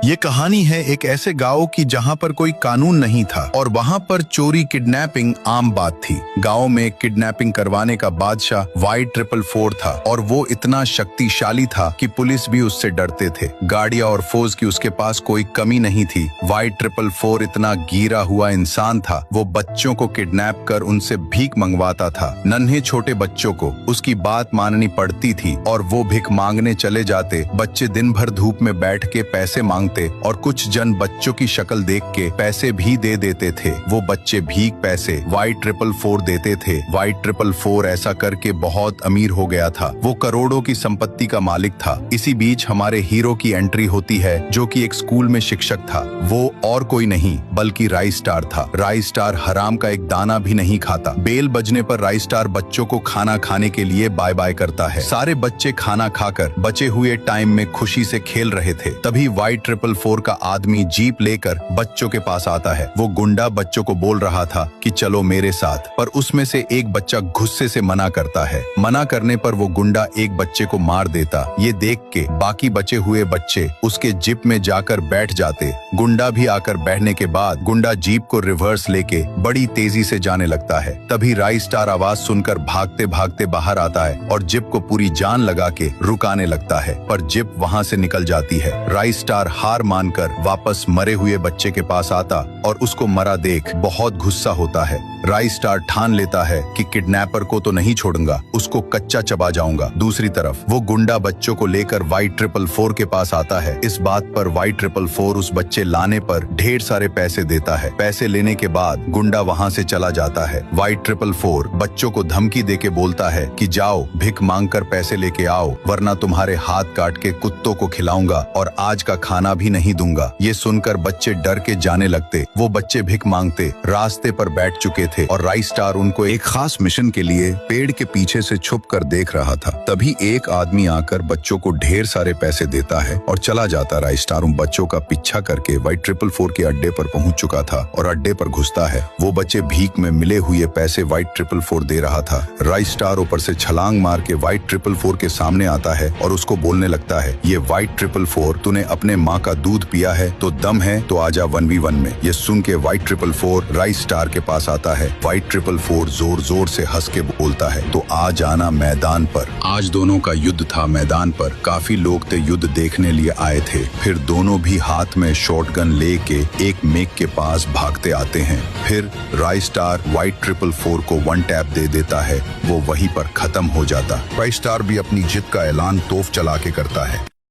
ये कहानी है एक ऐसे गांव की जहां पर कोई कानून नहीं था और वहां पर चोरी किडनैपिंग आम बात थी। गांव में किडनैपिंग करवाने का बादशाह Y444 था और वो इतना शक्तिशाली था कि पुलिस भी उससे डरते थे। गाड़ियां और फौज की उसके पास कोई कमी नहीं थी। Y444 इतना गिरा हुआ इंसान था, वो बच्चों को किडनैप कर उनसे भीख मंगवाता था। नन्हे छोटे बच्चों को उसकी बात माननी पड़ती थी और वो भीख मांगने चले जाते। बच्चे दिन भर धूप में बैठ के पैसे मांगते और कुछ जन बच्चों की शक्ल देख के पैसे भी दे देते थे। वो बच्चे भीख पैसे Y444 देते थे। Y444 ऐसा करके बहुत अमीर हो गया था। वो करोड़ों की संपत्ति का मालिक था। इसी बीच हमारे हीरो की एंट्री होती है, जो कि एक स्कूल में शिक्षक था। वो और कोई नहीं बल्कि राई स्टार था। राई स्टार हराम का एक दाना भी नहीं खाता। बेल बजने पर राई स्टार बच्चों को खाना खाने के लिए बाय बाय करता है। सारे बच्चे खाना खाकर बचे हुए टाइम में खुशी से खेल रहे थे। तभी Y444 का आदमी जीप लेकर बच्चों के पास आता है। वो गुंडा बच्चों को बोल रहा था कि चलो मेरे साथ, पर उसमें से एक बच्चा गुस्से से मना करता है। मना करने पर वो गुंडा एक बच्चे को मार देता। ये देख के बाकी बचे हुए बच्चे उसके जीप में जाकर बैठ जाते। गुंडा भी आकर बैठने के बाद गुंडा जीप को रिवर्स लेके बड़ी तेजी से जाने लगता है। तभी राई स्टार आवाज सुनकर भागते भागते बाहर आता है और जीप को पूरी जान लगा के रुकाने लगता है, पर जीप वहां से निकल जाती है। राई स्टार हार मानकर वापस मरे हुए बच्चे के पास आता और उसको मरा देख बहुत गुस्सा होता है। राई स्टार ठान लेता है कि किडनैपर को तो नहीं छोड़ूंगा, उसको कच्चा चबा जाऊंगा। दूसरी तरफ वो गुंडा बच्चों को लेकर Y444 के पास आता है। इस बात पर Y444 उस बच्चे लाने पर ढेर सारे पैसे देता है। पैसे लेने के बाद गुंडा वहां से चला जाता है। Y444 बच्चों को धमकी देके बोलता है कि जाओ भिख मांग कर पैसे लेके आओ, वरना तुम्हारे हाथ काट के कुत्तों को खिलाऊंगा और आज का खाना भी नहीं दूंगा। ये सुनकर बच्चे डर के जाने लगते। वो बच्चे भिख मांगते रास्ते पर बैठ चुके थे और राई स्टार उनको एक खास मिशन के लिए पेड़ के पीछे से छुप कर देख रहा था। तभी एक आदमी आकर बच्चों को ढेर सारे पैसे देता है और चला जाता। राई स्टार उन बच्चों का पीछा करके Y444 के अड्डे पर पहुंच चुका था और अड्डे पर घुसता है। वो बच्चे भीख में मिले हुए पैसे Y444 दे रहा था। राई स्टार ऊपर से छलांग मार के Y444 के सामने आता है और उसको बोलने लगता है, ये Y444 तूने अपने माँ का दूध पिया है तो दम है तो आजा 1v1 में। ये सुन के Y444 राई स्टार के पास आता है। Y444 जोर जोर से हंस के बोलता है, तो आ जाना मैदान पर। आज दोनों का युद्ध था मैदान पर। काफी लोग थे युद्ध देखने लिए आए थे। फिर दोनों भी हाथ में शॉटगन लेके एक मेक के पास भागते आते हैं। फिर राई स्टार Y444 को 1 टैप दे देता है। वो वहीं पर खत्म हो जाता। राई स्टार भी अपनी जीत का ऐलान तोफ चला के करता है।